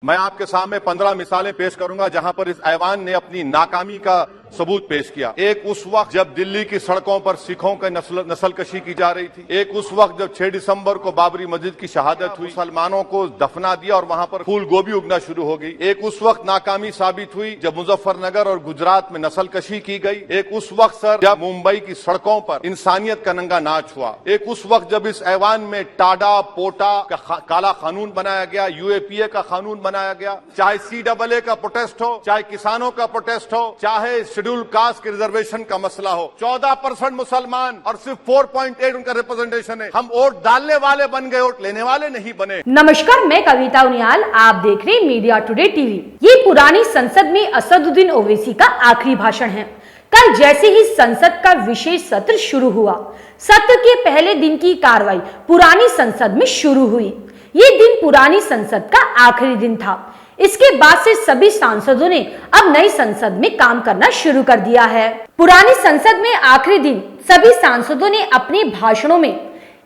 मैं आपके सामने 15 मिसालें पेश करूंगा जहां पर इस ऐवान ने अपनी नाकामी का सबूत पेश किया। एक उस वक्त जब दिल्ली की सड़कों पर सिखों की नस्लकशी की जा रही थी। एक उस वक्त जब 6 दिसंबर को बाबरी मस्जिद की शहादत हुई, मुसलमानों को दफना दिया और वहां पर फूल गोभी उगना शुरू हो गई। एक उस वक्त नाकामी साबित हुई जब मुजफ्फरनगर और गुजरात में नस्लकशी की गई। एक उस वक्त सर जब मुंबई की सड़कों पर इंसानियत का नंगा नाच हुआ। एक उस वक्त जब इस ऐवान में टाडा पोटा का काला कानून बनाया गया, यूएपीए का कानून बनाया गया। चाहे CAA का प्रोटेस्ट हो, चाहे किसानों का प्रोटेस्ट हो, चाहे शेड्यूल कास्ट के रिजर्वेशन का मसला हो। 14% मुसलमान और सिर्फ 4.8 उनका रिप्रेजेंटेशन है। हम वोट डालने वाले बन गए, वोट लेने वाले नहीं बने। नमस्कार, मैं कविता उनियाल, आप देख रहे हैं मीडिया टुडे टीवी। ये पुरानी संसद में असदुद्दीन ओवैसी का आखिरी भाषण है। कल जैसे ही संसद का विशेष सत्र शुरू हुआ, सत्र के पहले दिन की कार्रवाई पुरानी संसद में शुरू हुई। ये दिन पुरानी संसद का आखिरी दिन था। इसके बाद से सभी सांसदों ने अब नई संसद में काम करना शुरू कर दिया है। पुरानी संसद में आखिरी दिन सभी सांसदों ने अपने भाषणों में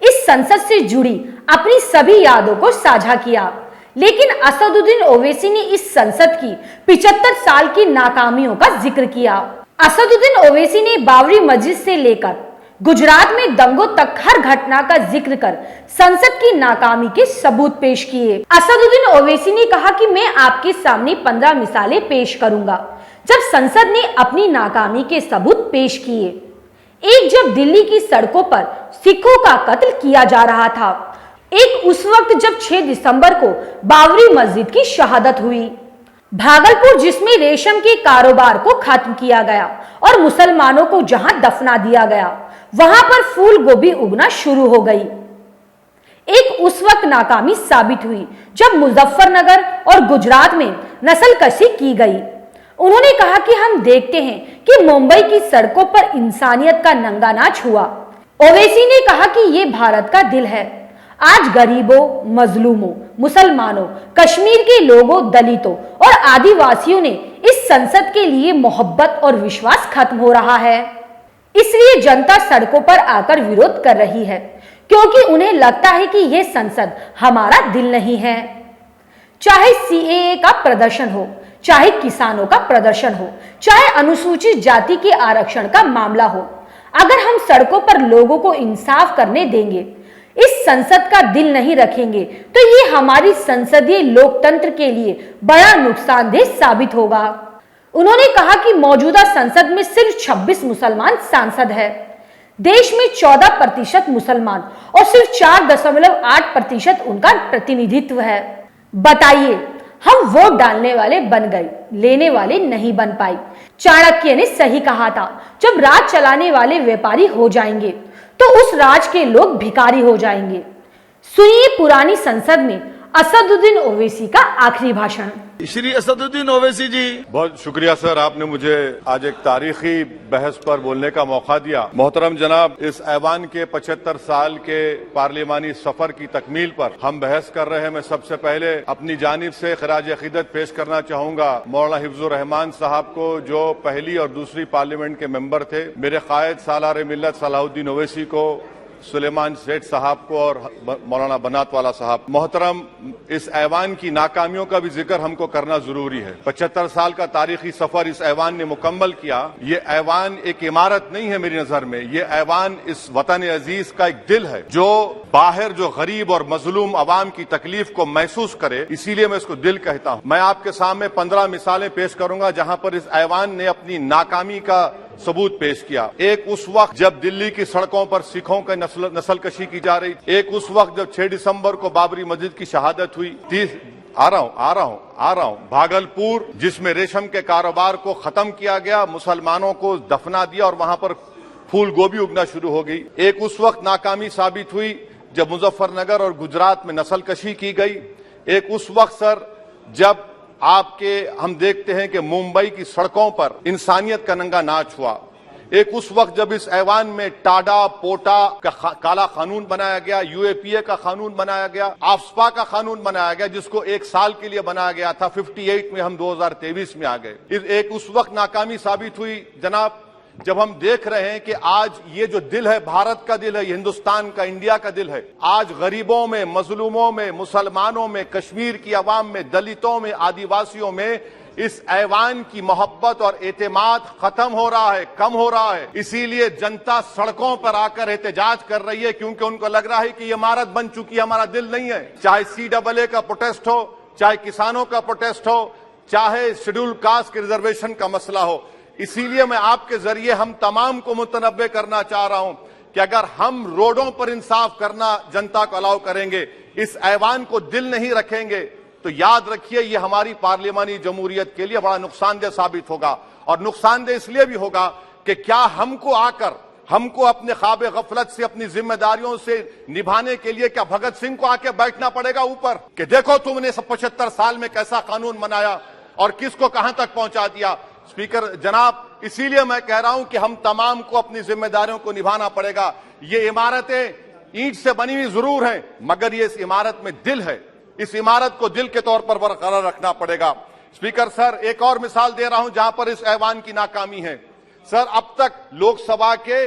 इस संसद से जुड़ी अपनी सभी यादों को साझा किया। लेकिन असदुद्दीन ओवैसी ने इस संसद की 75 साल की नाकामियों का जिक्र किया। असदुद्दीन ओवैसी ने बाबरी मस्जिद से लेकर गुजरात में दंगों तक हर घटना का जिक्र कर संसद की नाकामी के सबूत पेश किए। असदुद्दीन ओवैसी ने कहा कि मैं आपके सामने 15 मिसालें पेश करूंगा जब संसद ने अपनी नाकामी के सबूत पेश किए। एक, जब दिल्ली की सड़कों पर सिखों का कत्ल किया जा रहा था। एक, उस वक्त जब 6 दिसंबर को बाबरी मस्जिद की शहादत हुई। भागलपुर, जिसमें रेशम के कारोबार को खत्म किया गया और मुसलमानों को जहां दफना दिया गया, वहां पर फूल गोभी उगना शुरू हो गई। एक, उस वक्त नाकामी साबित हुई जब मुजफ्फरनगर और गुजरात में नस्लकशी की गई। उन्होंने कहा कि हम देखते हैं कि मुंबई की सड़कों पर इंसानियत का नंगा नाच हुआ। ओवैसी ने कहा कि ये भारत का दिल है। आज गरीबों, मजलूमों, मुसलमानों, कश्मीर के लोगों, दलितों और आदिवासियों ने इस संसद के लिए मोहब्बत और विश्वास खत्म हो रहा है। इसलिए जनता सड़कों पर आकर विरोध कर रही है, क्योंकि उन्हें लगता है कि यह संसद हमारा दिल नहीं है। चाहे CAA का प्रदर्शन हो, चाहे किसानों का प्रदर्शन हो, चाहे अनुसूचित जाति के आरक्षण का मामला हो, अगर हम सड़कों पर लोगों को इंसाफ करने देंगे, इस संसद का दिल नहीं रखेंगे, तो ये हमारी संसदीय लोकतंत्र के लिए बड़ा नुकसानदेह साबित होगा। उन्होंने कहा कि मौजूदा संसद में सिर्फ 26 मुसलमान सांसद है। देश में 14% मुसलमान और सिर्फ 4.8% उनका प्रतिनिधित्व है। बताइए, हम वोट डालने वाले बन गए, लेने वाले नहीं बन पाए। चाणक्य ने सही कहा था, जब राज चलाने वाले व्यापारी हो जाएंगे तो उस राज के लोग भिखारी हो जाएंगे। सुनिए पुरानी संसद में असदुद्दीन ओवैसी का आखिरी भाषण। श्री असदुद्दीन ओवैसी जी, बहुत शुक्रिया सर, आपने मुझे आज एक तारीखी बहस पर बोलने का मौका दिया। मोहतरम जनाब, इस ऐवान के 75 साल के पार्लिमानी सफर की तकमील पर हम बहस कर रहे हैं। मैं सबसे पहले अपनी जानिब से खराज अकीदत पेश करना चाहूंगा मौलाना हिफ्जुर रहमान साहब को, जो पहली और दूसरी पार्लियामेंट के मेंबर थे, मेरे कायद सालार मिल्लत सलाहुद्दीन ओवैसी को, सुलेमान सेठ साहब को और मौलाना बनात वाला साहब। मोहतरम, इस ऐवान की नाकामियों का भी जिक्र हमको करना जरूरी है। 75 साल का तारीखी सफर इस ऐवान ने मुकम्मल किया। ये ऐवान एक इमारत नहीं है मेरी नजर में, ये ऐवान इस वतन अजीज का एक दिल है, जो बाहर जो गरीब और मजलूम अवाम की तकलीफ को महसूस करे, इसीलिए मैं इसको दिल कहता हूं। मैं आपके सामने 15 मिसालें पेश करूंगा जहां पर इस ऐवान ने अपनी नाकामी का सबूत पेश किया। एक, उस वक्त जब दिल्ली की सड़कों पर सिखों की नस्लकशी की जा रही थी। एक, उस वक्त जब 6 दिसंबर को बाबरी मस्जिद की शहादत हुई। आ रहा हूं। भागलपुर, जिसमें रेशम के कारोबार को खत्म किया गया, मुसलमानों को दफना दिया और वहां पर फूल गोभी उगना शुरू हो गई। एक, उस वक्त नाकामी साबित हुई जब मुजफ्फरनगर और गुजरात में नस्लकशी की गई। एक, उस वक्त सर जब हम देखते हैं कि मुंबई की सड़कों पर इंसानियत का नंगा नाच हुआ। एक, उस वक्त जब इस ऐवान में टाडा पोटा का काला कानून बनाया गया, UAPA का कानून बनाया गया, आफ्सपा का कानून बनाया गया, जिसको 1 साल के लिए बनाया गया था। 58 में हम 2023 में आ गए। एक, उस वक्त नाकामी साबित हुई जनाब जब हम देख रहे हैं कि आज ये जो दिल है, भारत का दिल है, हिंदुस्तान का, इंडिया का दिल है, आज गरीबों में, मजलूमों में, मुसलमानों में, कश्मीर की आवाम में, दलितों में, आदिवासियों में इस ऐवान की मोहब्बत और एतमाद खत्म हो रहा है, कम हो रहा है। इसीलिए जनता सड़कों पर आकर एहतजाज कर रही है, क्योंकि उनको लग रहा है कि ये इमारत बन चुकी है, हमारा दिल नहीं है। चाहे CAA का प्रोटेस्ट हो, चाहे किसानों का प्रोटेस्ट हो, चाहे शेड्यूल कास्ट के रिजर्वेशन का मसला हो। इसीलिए मैं आपके जरिए हम तमाम को मुतनब्बे करना चाह रहा हूं कि अगर हम रोडों पर इंसाफ करना जनता को अलाउ करेंगे, इस ऐवान को दिल नहीं रखेंगे, तो याद रखिए ये हमारी पार्लियामानी जमहूरियत के लिए बड़ा नुकसानदेह साबित होगा। और नुकसानदेह इसलिए भी होगा कि क्या हमको अपने ख्वाब गफलत से, अपनी जिम्मेदारियों से निभाने के लिए क्या भगत सिंह को आके बैठना पड़ेगा ऊपर कि देखो तुमने 75 साल में कैसा कानून बनाया और किसको कहां तक पहुंचा दिया। स्पीकर जनाब, इसीलिए मैं कह रहा हूं कि हम तमाम को अपनी जिम्मेदारियों को निभाना पड़ेगा। ये इमारतें ईंट से बनी हुई जरूर हैं, मगर ये इस इमारत में दिल है। इस इमारत को दिल के तौर पर बरकरार रखना पड़ेगा। स्पीकर सर, एक और मिसाल दे रहा हूं जहां पर इस ऐवान की नाकामी है। सर, अब तक लोकसभा के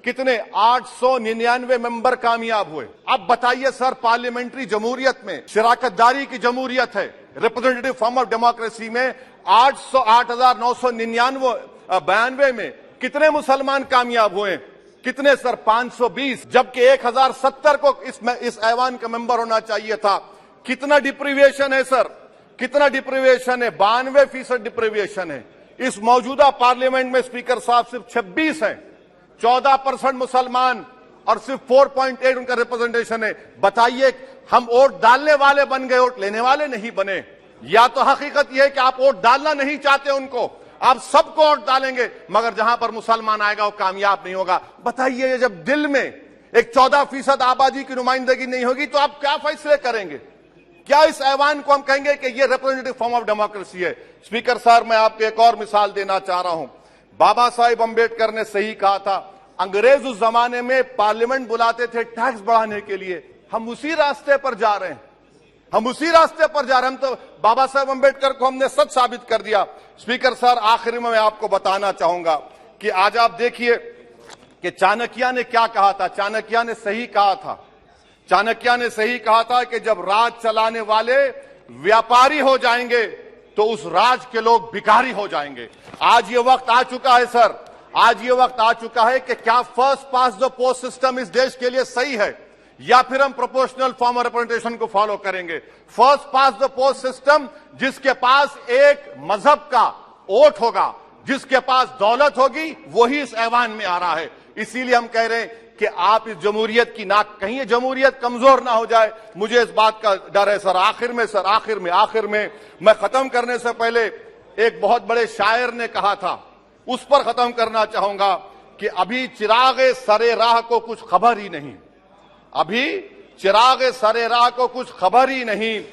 कितने 899 मेंबर कामयाब हुए। अब बताइए सर, पार्लियामेंट्री जमहूरियत में शराकतदारी की जमहूरियत है, रिप्रेजेंटेटिव फॉर्म ऑफ डेमोक्रेसी में 8,999 में कितने मुसलमान कामयाब हुए? कितने सर? 520, जबकि 1070 को इस ऐवान का मेंबर होना चाहिए था। कितना डिप्रीविएशन है सर? कितना डिप्रीविएशन है? 92% डिप्रीविएशन है। इस मौजूदा पार्लियामेंट में स्पीकर साहब सिर्फ 26 हैं, 14% मुसलमान और सिर्फ 4.8 उनका रिप्रेजेंटेशन है। बताइए, हम वोट डालने वाले बन गए, वोट लेने वाले नहीं बने। या तो हकीकत यह है कि आप वोट डालना नहीं चाहते उनको, आप सबको वोट डालेंगे, मगर जहां पर मुसलमान आएगा वो कामयाब नहीं होगा। बताइए, जब दिल में एक 14% आबादी की नुमाइंदगी नहीं होगी तो आप क्या फैसले करेंगे? क्या इस ऐवान को हम कहेंगे कि ये रिप्रेजेंटेटिव फॉर्म ऑफ डेमोक्रेसी है? स्पीकर साहब, मैं आपको एक और मिसाल देना चाह रहा हूं। बाबा साहेब अंबेडकर ने सही कहा था, अंग्रेज उस जमाने में पार्लियामेंट बुलाते थे टैक्स बढ़ाने के लिए। हम उसी रास्ते पर जा रहे हैं, हम उसी रास्ते पर जा रहे हैं। हम तो बाबा साहेब अंबेडकर को हमने सच साबित कर दिया। स्पीकर सर, आखिर में मैं आपको बताना चाहूंगा कि आज आप देखिए कि चाणक्य ने क्या कहा था। चाणक्य ने सही कहा था। चाणक्य ने सही कहा था कि जब राज चलाने वाले व्यापारी हो जाएंगे तो उस राज के लोग भिखारी हो जाएंगे। आज ये वक्त आ चुका है सर, आज ये वक्त आ चुका है कि क्या first pass the post system इस देश के लिए सही है या फिर हम प्रोपोर्शनल फॉर्म ऑफ रिप्रेजेंटेशन को फॉलो करेंगे। First pass the post system, जिसके पास एक मजहब का वोट होगा, जिसके पास दौलत होगी, वही इस ऐवान में आ रहा है। इसीलिए हम कह रहे हैं कि आप इस जमहूरियत की नाक, कहीं ये जमहूरियत कमजोर ना हो जाए, मुझे इस बात का डर है सर। आखिर में मैं खत्म करने से पहले एक बहुत बड़े शायर ने कहा था, उस पर खत्म करना चाहूंगा कि अभी चिरागे सरे राह को कुछ खबर ही नहीं, अभी चिरागे सरे राह को कुछ खबर ही नहीं,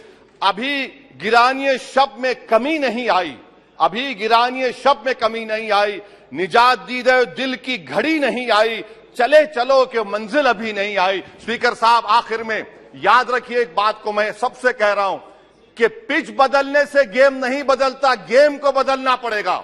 अभी गिरानिए शब में कमी नहीं आई, अभी गिरानिए शब में कमी नहीं आई, निजात दीदे दिल की घड़ी नहीं आई, चले चलो कि मंजिल अभी नहीं आई। स्पीकर साहब, आखिर में याद रखिए एक बात को मैं सबसे कह रहा हूं कि पिच बदलने से गेम नहीं बदलता, गेम को बदलना पड़ेगा।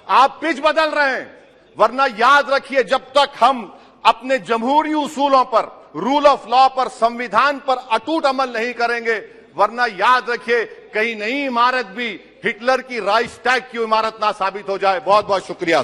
आप पिच बदल रहे हैं, वरना याद रखिए जब तक हम अपने जमहूरी उसूलों पर, रूल ऑफ लॉ पर, संविधान पर अटूट अमल नहीं करेंगे, वरना याद रखिए कहीं नई इमारत भी हिटलर की राइक्सटैग की इमारत ना साबित हो जाए। बहुत बहुत शुक्रिया।